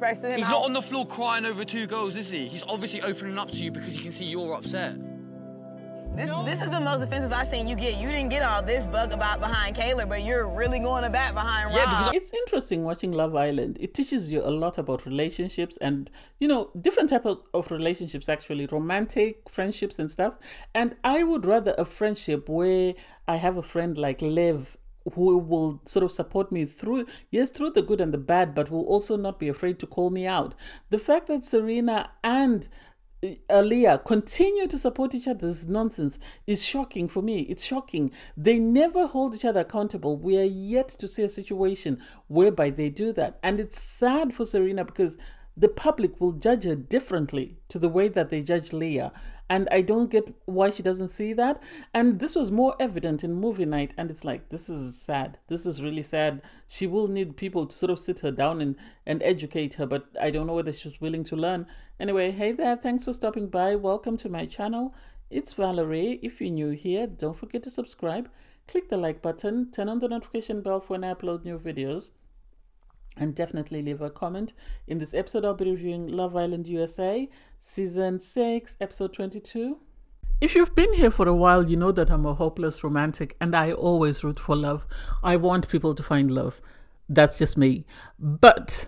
He's not on the floor crying over two girls, is he? He's obviously opening up to you because he can see you're upset. This is the most offensive I've seen you get. You didn't get all this bug about behind Kayla, but you're really going to bat behind Rob. Yeah, because it's interesting watching Love Island. It teaches you a lot about relationships and, you know, different types of relationships, actually, romantic friendships and stuff. And I would rather a friendship where I have a friend like Lev who will sort of support me through the good and the bad, but will also not be afraid to call me out. The fact that Serena and Aaliyah continue to support each other's nonsense is shocking for me. It's shocking. They never hold each other accountable. We are yet to see a situation whereby they do that. And it's sad for Serena because the public will judge her differently to the way that they judge Leah. And I don't get why she doesn't see that. And this was more evident in movie night. And it's like, this is sad. This is really sad. She will need people to sort of sit her down and educate her. But I don't know whether she's willing to learn. Anyway, hey there. Thanks for stopping by. Welcome to my channel. It's Valerie. If you're new here, don't forget to subscribe. Click the like button. Turn on the notification bell for when I upload new videos. And definitely leave a comment. In this episode, I'll be reviewing Love Island USA, Season 6, Episode 22. If you've been here for a while, you know that I'm a hopeless romantic and I always root for love. I want people to find love. That's just me. But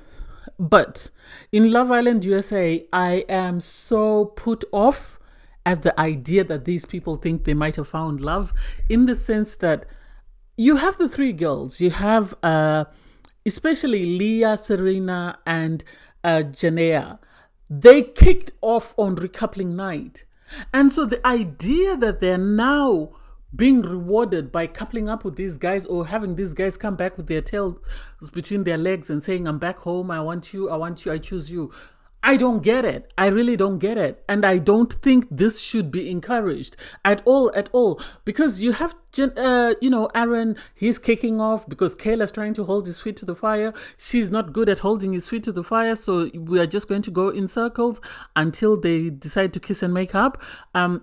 in Love Island USA, I am so put off at the idea that these people think they might have found love, in the sense that you have the three girls. You have especially Leah, Serena, and Janea. They kicked off on Recoupling night. And so the idea that they're now being rewarded by coupling up with these guys, or having these guys come back with their tails between their legs and saying, I'm back home, I want you, I choose you. I don't get it. I really don't get it. And I don't think this should be encouraged at all. Because you have, Aaron, he's kicking off because Kayla's trying to hold his feet to the fire. She's not good at holding his feet to the fire. So we are just going to go in circles until they decide to kiss and make up.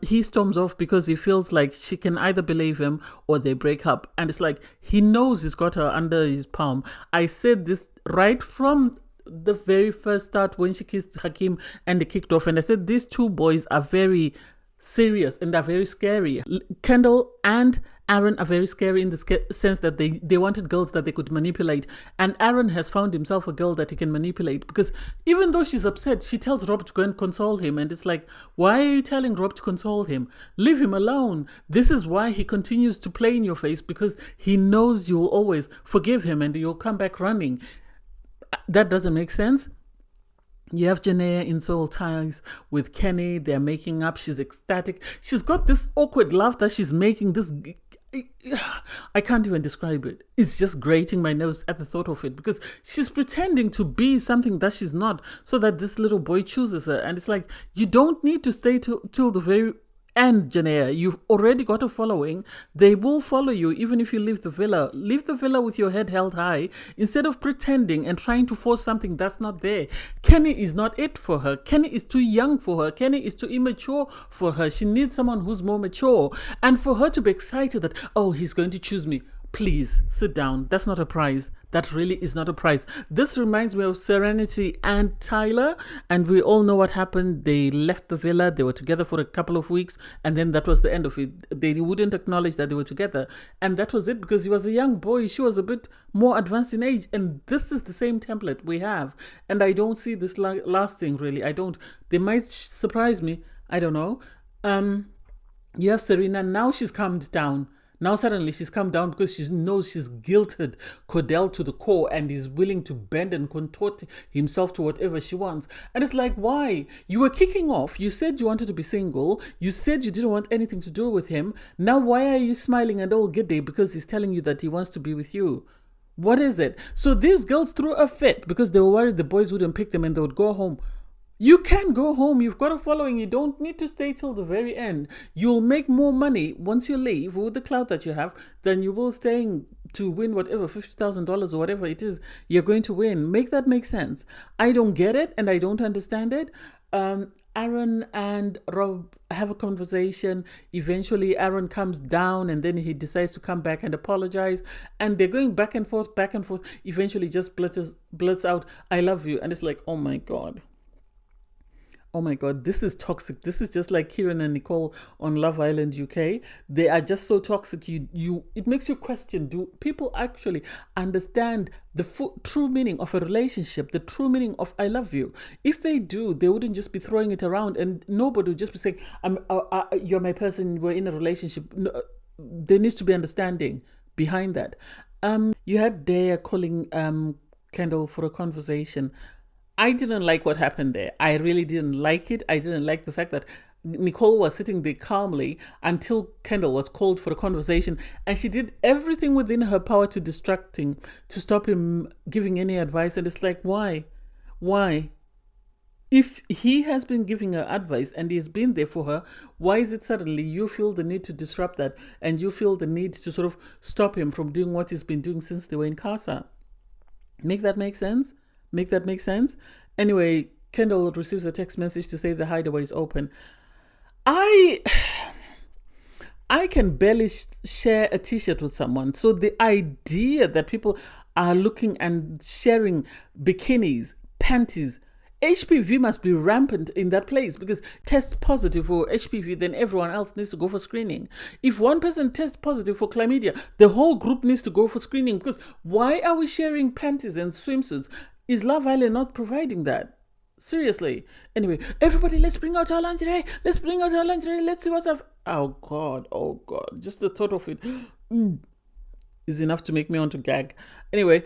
He storms off because he feels like she can either believe him or they break up. And it's like, he knows he's got her under his palm. I said this right from the very first start when she kissed Hakim and they kicked off, and I said these two boys are very serious and are very scary. Kendall and Aaron are very scary in the sense that they wanted girls that they could manipulate, and Aaron has found himself a girl that he can manipulate, because even though she's upset, she tells Rob to go and console him, and it's like, why are you telling Rob to console him? Leave him alone. This is why he continues to play in your face, because he knows you'll always forgive him and you'll come back running. That doesn't make sense. You have Janea in soul ties with Kenny. They're making up. She's ecstatic. She's got this awkward laugh that she's making. I can't even describe it. It's just grating my nose at the thought of it, because she's pretending to be something that she's not, so that this little boy chooses her. And it's like, you don't need to stay till the very end, Janea. You've already got a following. They will follow you even if you leave the villa. Leave the villa with your head held high instead of pretending and trying to force something that's not there. Kenny is not it for her. Kenny is too young for her. Kenny is too immature for her. She needs someone who's more mature. And for her to be excited that, oh, he's going to choose me. Please sit down. That's not a prize. That really is not a prize. This reminds me of Serenity and Tyler, and we all know what happened. They left the villa. They were together for a couple of weeks, and then that was the end of it. They wouldn't acknowledge that they were together, and that was it, because he was a young boy. She was a bit more advanced in age, and this is the same template we have, and I don't see this lasting, really. I don't. They might surprise me. I don't know. You have Serena. Now she's calmed down. Now suddenly she's come down because she knows she's guilted Cordell to the core and is willing to bend and contort himself to whatever she wants. And it's like, why? You were kicking off. You said you wanted to be single. You said you didn't want anything to do with him. Now why are you smiling and all giddy because he's telling you that he wants to be with you? What is it? So these girls threw a fit because they were worried the boys wouldn't pick them and they would go home. You can go home. You've got a following. You don't need to stay till the very end. You'll make more money once you leave with the clout that you have than you will staying to win whatever $50,000 or whatever it is you're going to win. Make that make sense. I don't get it and I don't understand it. Aaron and Rob have a conversation. Eventually, Aaron comes down and then he decides to come back and apologize. And they're going back and forth, back and forth. Eventually, just blurts out, "I love you." And it's like, oh my God. Oh my God, this is toxic. This is just like Kieran and Nicole on Love Island UK. They are just so toxic. It makes you question, do people actually understand the true meaning of a relationship, the true meaning of "I love you"? If they do, they wouldn't just be throwing it around and nobody would just be saying, "You're my person, we're in a relationship." No, there needs to be understanding behind that. You had Daya calling Kendall for a conversation. I didn't like what happened there. I really didn't like it. I didn't like the fact that Nicole was sitting there calmly until Kendall was called for a conversation, and she did everything within her power to distract him, to stop him giving any advice. And it's like, why? Why? If he has been giving her advice and he's been there for her, why is it suddenly you feel the need to disrupt that and you feel the need to sort of stop him from doing what he's been doing since they were in Casa? Make that make sense? Make that make sense? Anyway, Kendall receives a text message to say the Hideaway is open. I can barely share a t-shirt with someone. So the idea that people are looking and sharing bikinis, panties, HPV must be rampant in that place, because test positive for HPV, then everyone else needs to go for screening. If one person tests positive for chlamydia, the whole group needs to go for screening, because why are we sharing panties and swimsuits? Is Love Island not providing that? Seriously. Anyway, everybody, let's bring out our lingerie. Let's bring out our lingerie. Let's see what's up. Oh God. Just the thought of it is enough to make me want to gag. Anyway,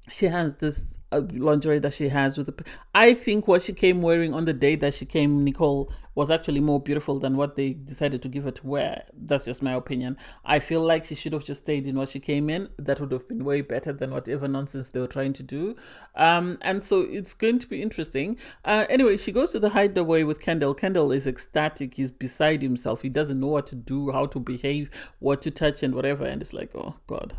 she has this lingerie that she has with I think what she came wearing on the day that she came, Nicole, was actually more beautiful than what they decided to give her to wear. That's just my opinion. I feel like she should have just stayed in what she came in. That would have been way better than whatever nonsense they were trying to do. And so it's going to be interesting. Anyway, she goes to the Hideaway with Kendall. Kendall is ecstatic. He's beside himself. He doesn't know what to do, how to behave, what to touch and whatever. And it's like, oh God,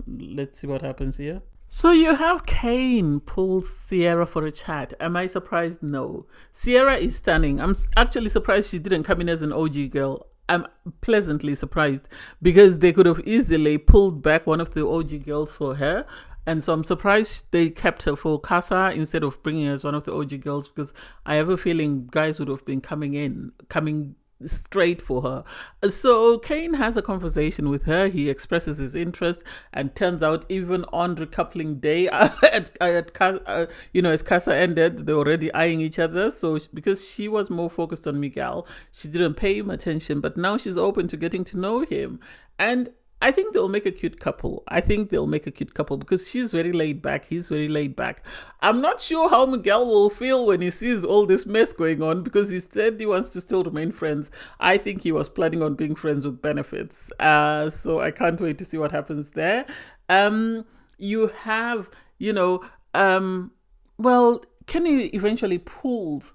let's see what happens here. So you have Kane pull Sierra for a chat. Am I surprised? No. Sierra is stunning. I'm actually surprised she didn't come in as an OG girl. I'm pleasantly surprised, because they could have easily pulled back one of the OG girls for her. And so I'm surprised they kept her for Casa instead of bringing her as one of the OG girls, because I have a feeling guys would have been coming straight for her. So Kane has a conversation with her. He expresses his interest, and turns out even on recoupling day as Casa ended, they're already eyeing each other. So because she was more focused on Miguel, she didn't pay him attention, but now she's open to getting to know him. And I think they'll make a cute couple. Because she's very laid back. He's very laid back. I'm not sure how Miguel will feel when he sees all this mess going on, because he said he wants to still remain friends. I think he was planning on being friends with benefits. So I can't wait to see what happens there. You have, Kenny eventually pulls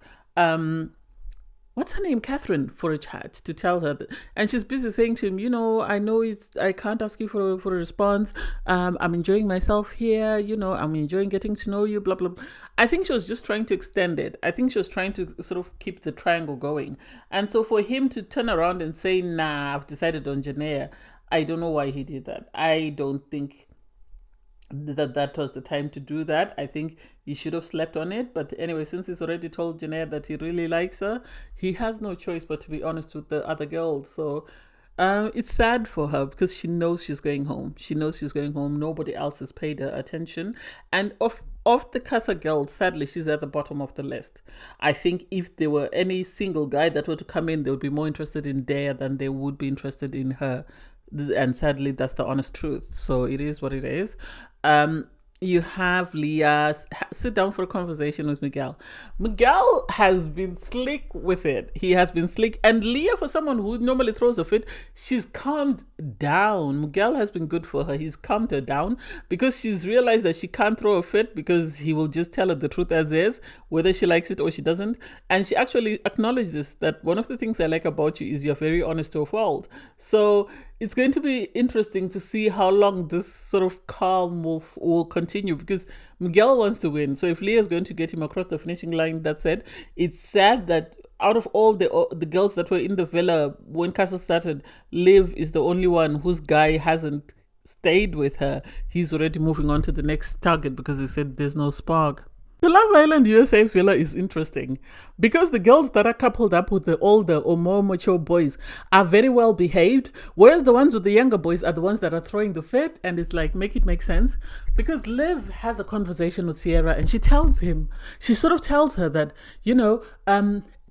what's her name, Catherine, for a chat to tell her that, and she's busy saying to him, I know I can't ask you for a response. I'm enjoying myself here. I'm enjoying getting to know you, blah, blah, blah. I think she was just trying to extend it. I think she was trying to sort of keep the triangle going. And so for him to turn around and say, nah, I've decided on Janea, I don't know why he did that. I don't think that was the time to do that. I think he should have slept on it. But anyway, since he's already told Janelle that he really likes her, he has no choice but to be honest with the other girls. So it's sad for her, because she knows she's going home. Nobody else has paid her attention. And of the Casa girls, sadly, she's at the bottom of the list. I think if there were any single guy that were to come in, they would be more interested in Daya than they would be interested in her. And sadly, that's the honest truth. So it is what it is. You have Leah sit down for a conversation with Miguel. Miguel has been slick with it. He has been slick. And Leah, for someone who normally throws a fit, she's calmed down. Miguel has been good for her. He's calmed her down, because she's realized that she can't throw a fit, because he will just tell her the truth as is, whether she likes it or she doesn't. And she actually acknowledged this, that one of the things I like about you is you're very honest to a fault. So it's going to be interesting to see how long this sort of calm will continue, because Miguel wants to win. So if Leah's going to get him across the finishing line, that's it. It's sad that out of all the girls that were in the villa when Casa started, Liv is the only one whose guy hasn't stayed with her. He's already moving on to the next target because he said there's no spark. The Love Island USA villa is interesting because the girls that are coupled up with the older or more mature boys are very well behaved, whereas the ones with the younger boys are the ones that are throwing the fit, and it's like, make it make sense. Because Liv has a conversation with Sierra and she sort of tells her that,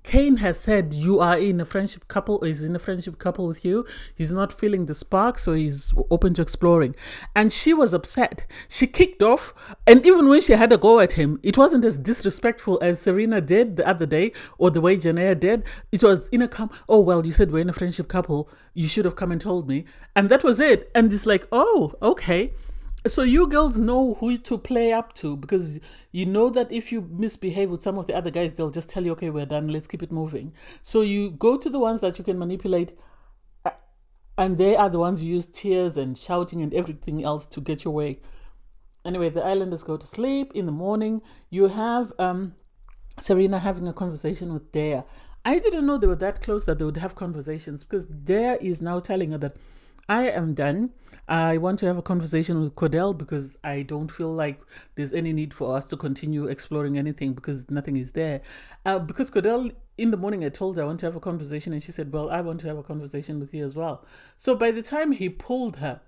Kane has said you are in a friendship couple, or is in a friendship couple with you. He's not feeling the spark, so he's open to exploring. And she was upset. She kicked off, and even when she had a go at him, it wasn't as disrespectful as Serena did the other day, or the way Janea did. It was in oh, well, you said we're in a friendship couple. You should have come and told me. And that was it. And it's like, oh, okay. So you girls know who to play up to, because you know that if you misbehave with some of the other guys, they'll just tell you, okay, we're done, let's keep it moving. So you go to the ones that you can manipulate, and they are the ones you use tears and shouting and everything else to get your way. Anyway, the islanders go to sleep. In the morning, you have Serena having a conversation with Dea. I didn't know they were that close that they would have conversations, because Dea is now telling her that I am done. I want to have a conversation with Cordell because I don't feel like there's any need for us to continue exploring anything because nothing is there. Because Cordell, in the morning, I told her I want to have a conversation, and she said, well, I want to have a conversation with you as well. So by the time he pulled her,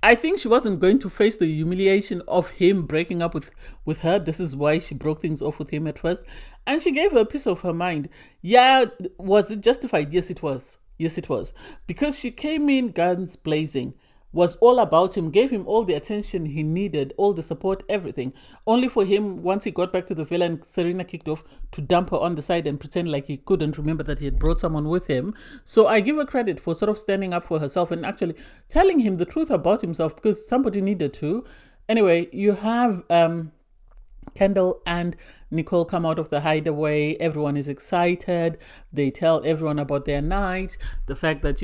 I think she wasn't going to face the humiliation of him breaking up with her. This is why she broke things off with him at first. And she gave her a piece of her mind. Yeah, was it justified? Yes, it was. Yes, it was. Because she came in guns blazing, was all about him, gave him all the attention he needed, all the support, everything. Only for him, once he got back to the villa and Serena kicked off, to dump her on the side and pretend like he couldn't remember that he had brought someone with him. So I give her credit for sort of standing up for herself and actually telling him the truth about himself, because somebody needed to. Anyway, you have Kendall and Nicole come out of the hideaway. Everyone is excited. They tell everyone about their night, the fact that,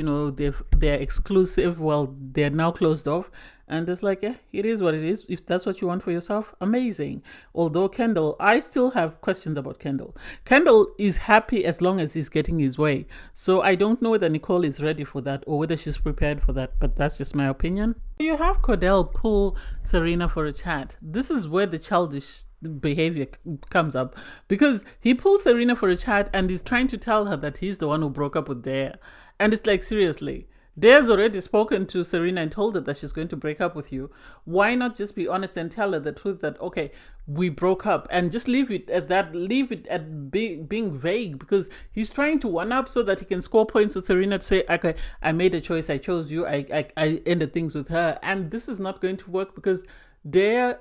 they're exclusive. Well, they're now closed off. And it's like, yeah, it is what it is. If that's what you want for yourself, amazing. Although Kendall, I still have questions about Kendall. Kendall is happy as long as he's getting his way. So I don't know whether Nicole is ready for that or whether she's prepared for that, but that's just my opinion. You have Cordell pull Serena for a chat. This is where the childish behavior comes up, because he pulls Serena for a chat and is trying to tell her that he's the one who broke up with Dea. And it's like, seriously, Dea's already spoken to Serena and told her that she's going to break up with you. Why not just be honest and tell her the truth that, okay, we broke up, and just leave it at that, leave it at being vague, because he's trying to one up so that he can score points with Serena to say, okay, I made a choice, I chose you, I ended things with her. And this is not going to work, because Dea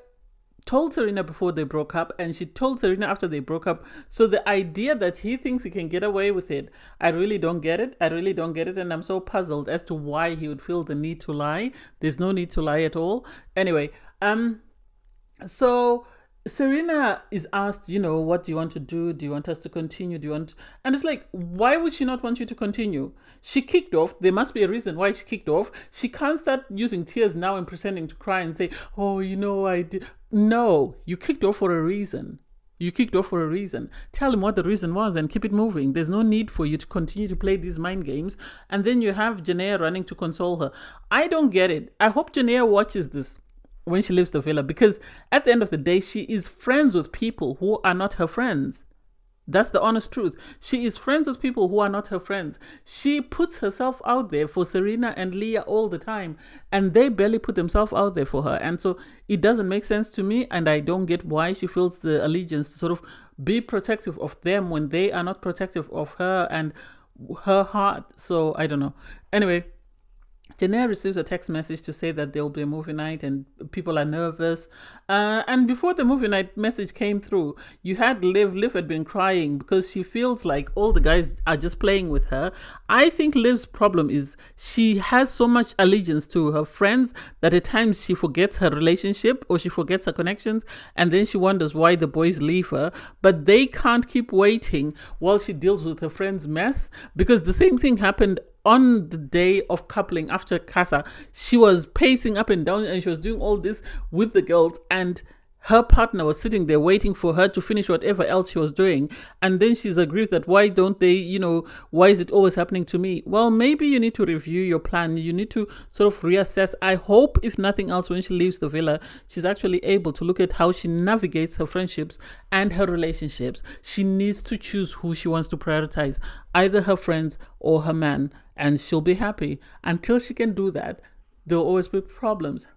told Serena before they broke up, and she told Serena after they broke up. So the idea that he thinks he can get away with it, I really don't get it. And I'm so puzzled as to why he would feel the need to lie. There's no need to lie at all. Anyway, so Serena is asked, what do you want to do? Do you want us to continue? And it's like, why would she not want you to continue? She kicked off. There must be a reason why she kicked off. She can't start using tears now and pretending to cry and say, oh, I did. No, you kicked off for a reason. Tell him what the reason was and keep it moving. There's no need for you to continue to play these mind games. And then you have Janea running to console her. I don't get it. I hope Janea watches this when she leaves the villa, because at the end of the day, she is friends with people who are not her friends. That's the honest truth. She is friends with people who are not her friends. She puts herself out there for Serena and Leah all the time, and they barely put themselves out there for her. And so it doesn't make sense to me, and I don't get why she feels the allegiance to sort of be protective of them when they are not protective of her and her heart. So I don't know. Anyway, Janea receives a text message to say that there will be a movie night and people are nervous. And before the movie night message came through, you had Liv. Liv had been crying because she feels like all the guys are just playing with her. I think Liv's problem is she has so much allegiance to her friends that at times she forgets her relationship or she forgets her connections, and then she wonders why the boys leave her. But they can't keep waiting while she deals with her friend's mess, because the same thing happened on the day of coupling after Casa, she was pacing up and down and she was doing all this with the girls, and her partner was sitting there waiting for her to finish whatever else she was doing. And then she's aggrieved that why don't they, why is it always happening to me? Well, maybe you need to review your plan. You need to sort of reassess. I hope, if nothing else, when she leaves the villa, she's actually able to look at how she navigates her friendships and her relationships. She needs to choose who she wants to prioritize, either her friends or her man, and she'll be happy. Until she can do that, there'll always be problems.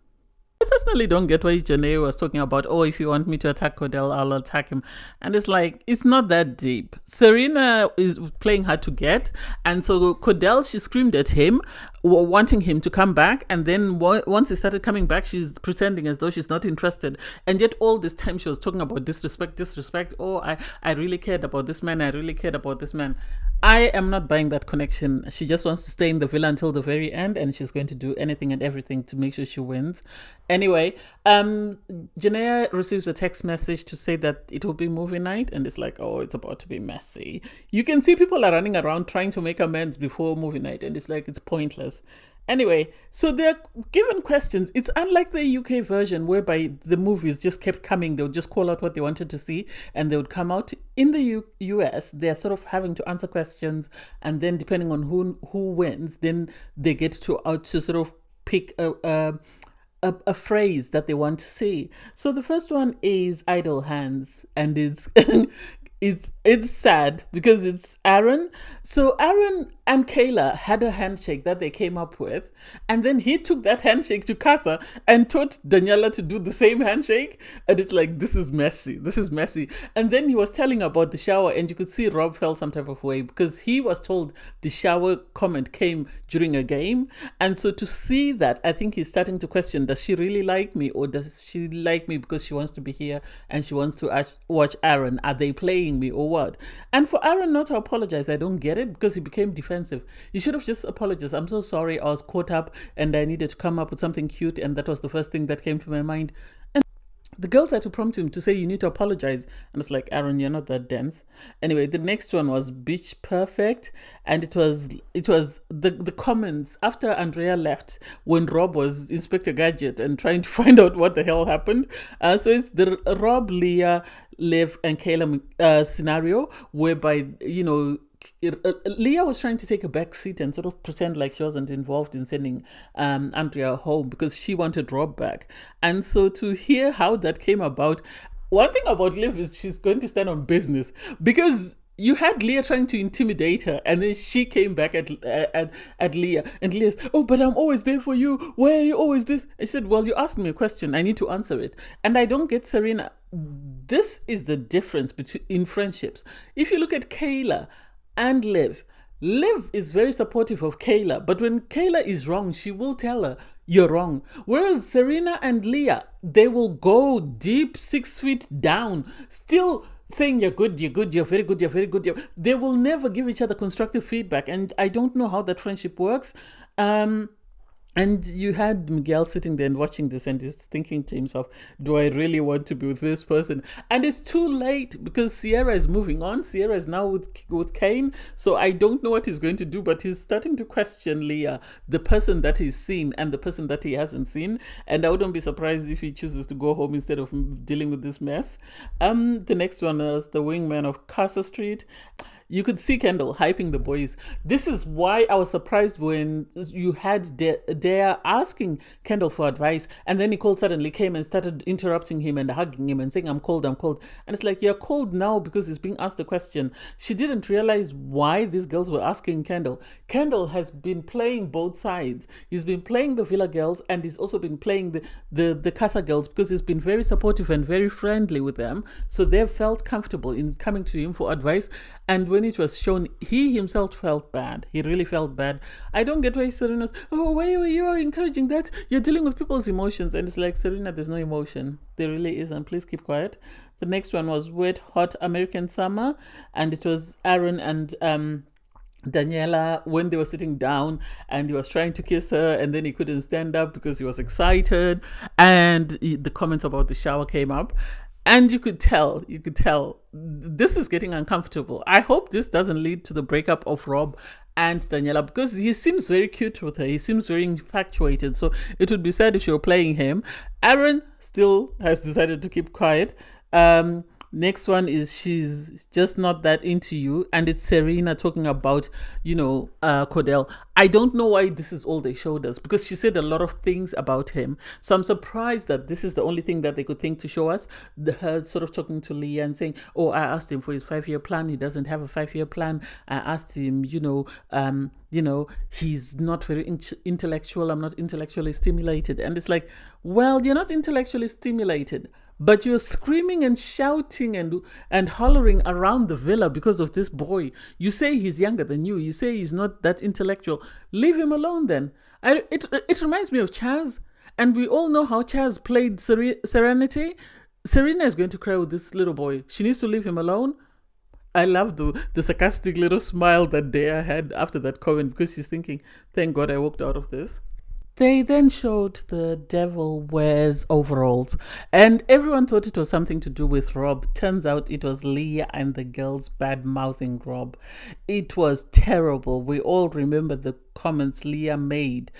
I personally don't get why Janae was talking about, if you want me to attack Cordell, I'll attack him. And it's like, it's not that deep. Serena is playing hard to get. And so Cordell, she screamed at him, wanting him to come back. And then once he started coming back, she's pretending as though she's not interested. And yet all this time she was talking about disrespect. Oh, I really cared about this man. I really cared about this man. I am not buying that connection. She just wants to stay in the villa until the very end, and she's going to do anything and everything to make sure she wins. Anyway, Janaea receives a text message to say that it will be movie night, and it's like, it's about to be messy. You can see people are running around trying to make amends before movie night, and it's like, it's pointless. Anyway, so they're given questions. It's unlike the UK version whereby the movies just kept coming. They would just call out what they wanted to see and they would come out. In the US, they're sort of having to answer questions, and then depending on who wins, then they get to sort of pick a phrase that they want to see. So the first one is idle hands, and it's it's sad because it's Aaron. So Aaron and Kayla had a handshake that they came up with, and then he took that handshake to Casa and taught Daniela to do the same handshake, and it's like, this is messy. And then he was telling about the shower, and you could see Rob felt some type of way because he was told the shower comment came during a game. And so to see that, I think he's starting to question, does she really like me, or does she like me because she wants to be here and she wants to watch Aaron? Are they playing me or what? And for Aaron not to apologize, I don't get it, because he became defensive. He should have just apologized. I'm so sorry, I was caught up and I needed to come up with something cute, and that was the first thing that came to my mind. And the girls had to prompt him to say, you need to apologize. And it's like, Aaron, you're not that dense. Anyway, the next one was Beach Perfect. And it was the comments after Andrea left, when Rob was Inspector Gadget and trying to find out what the hell happened. So it's the Rob, Leah, Liv, and Kayla scenario, whereby, Leah was trying to take a back seat and sort of pretend like she wasn't involved in sending Andrea home because she wanted Rob back. And so to hear how that came about, one thing about Liv is she's going to stand on business, because you had Leah trying to intimidate her, and then she came back at Leah, and Leah's, but I'm always there for you. Why are you always this? I said, well, you asked me a question. I need to answer it. And I don't get Serena. This is the difference in friendships. If you look at Kayla and Liv is very supportive of Kayla, but when Kayla is wrong, she will tell her, you're wrong. Whereas Serena and Leah, they will go deep, 6 feet down, still saying you're good, you're very good. They will never give each other constructive feedback, and I don't know how that friendship works. And you had Miguel sitting there and watching this, and he's thinking to himself, do I really want to be with this person? And it's too late, because Sierra is moving on. Sierra is now with Kane. So I don't know what he's going to do, but he's starting to question Leah, the person that he's seen and the person that he hasn't seen. And I wouldn't be surprised if he chooses to go home instead of dealing with this mess. The next one is the wingman of Casa Street. You could see Kendall hyping the boys. This is why I was surprised when you had Dare asking Kendall for advice, and then Nicole suddenly came and started interrupting him and hugging him and saying, I'm cold. And it's like, you're cold now because he's being asked a question. She didn't realize why these girls were asking Kendall. Kendall has been playing both sides. He's been playing the Villa girls, and he's also been playing the Casa girls, because he's been very supportive and very friendly with them. So they've felt comfortable in coming to him for advice. And when it was shown, he himself felt bad. He really felt bad. I don't get why Serena's, why are you encouraging that? You're dealing with people's emotions. And it's like, Serena, there's no emotion. There really isn't. Please keep quiet. The next one was Wet Hot American Summer. And it was Aaron and Daniela when they were sitting down, and he was trying to kiss her, and then he couldn't stand up because he was excited. And the comments about the shower came up. And you could tell, this is getting uncomfortable. I hope this doesn't lead to the breakup of Rob and Daniela, because he seems very cute with her. He seems very infatuated. So it would be sad if she were playing him. Aaron still has decided to keep quiet. Next one is she's just not that into you, and it's Serena talking about, Cordell. I don't know why this is all they showed us, because she said a lot of things about him. So I'm surprised that this is the only thing that they could think to show us. Her sort of talking to Leah and saying, oh, I asked him for his 5-year plan. He doesn't have a 5-year plan. I asked him, he's not very intellectual. I'm not intellectually stimulated. And it's like, well, you're not intellectually stimulated, but you're screaming and shouting and hollering around the villa because of this boy. You say he's younger than you. You say he's not that intellectual. Leave him alone then. It reminds me of Chaz. And we all know how Chaz played Serenity. Serena is going to cry with this little boy. She needs to leave him alone. I love the sarcastic little smile that Dea had after that comment, because she's thinking, thank God I walked out of this. They then showed the devil wears overalls, and everyone thought it was something to do with Rob. Turns out it was Leah and the girls bad-mouthing Rob. It was terrible. We all remember the comments Leah made.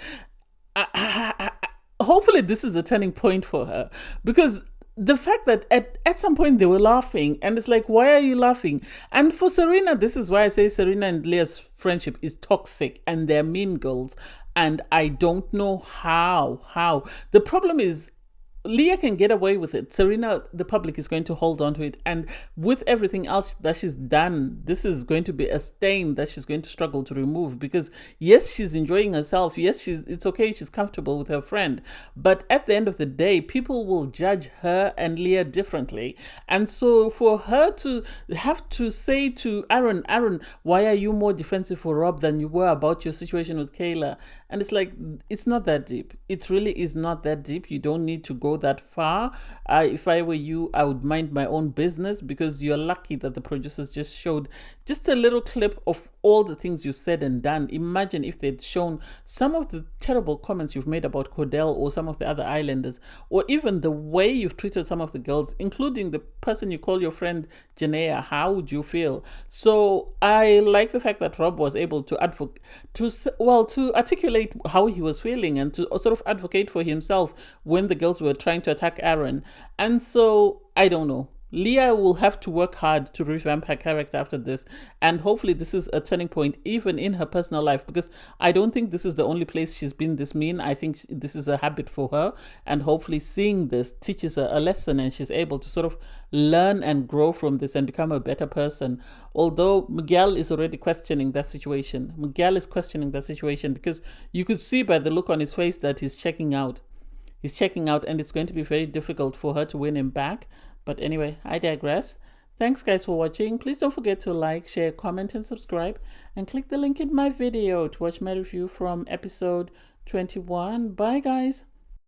Hopefully this is a turning point for her, because the fact that at some point they were laughing, and it's like, why are you laughing? And for Serena, this is why I say Serena and Leah's friendship is toxic and they're mean girls. And I don't know how. The problem is, Leah can get away with it. Serena, the public is going to hold on to it. And with everything else that she's done, this is going to be a stain that she's going to struggle to remove. Because yes, she's enjoying herself. Yes, it's okay. She's comfortable with her friend. But at the end of the day, people will judge her and Leah differently. And so for her to have to say to Aaron, why are you more defensive for Rob than you were about your situation with Kayla? And it's like, it's not that deep. It really is not that deep. You don't need to go that far. If I were you, I would mind my own business, because you're lucky that the producers just showed just a little clip of all the things you said and done. Imagine if they'd shown some of the terrible comments you've made about Cordell or some of the other islanders, or even the way you've treated some of the girls, including the person you call your friend Janaea. How would you feel? So I like the fact that Rob was able to articulate how he was feeling and to sort of advocate for himself when the girls were trying to attack Aaron. And so I don't know. Leah will have to work hard to revamp her character after this, and hopefully this is a turning point even in her personal life, because I don't think this is the only place she's been this mean. I think this is a habit for her, and hopefully seeing this teaches her a lesson and she's able to sort of learn and grow from this and become a better person. Although Miguel is already questioning that situation. Miguel is questioning that situation because you could see by the look on his face that he's checking out. He's checking out, and it's going to be very difficult for her to win him back. But anyway, I digress. Thanks guys for watching. Please don't forget to like, share, comment, and subscribe. And click the link in my video to watch my review from episode 21. Bye guys.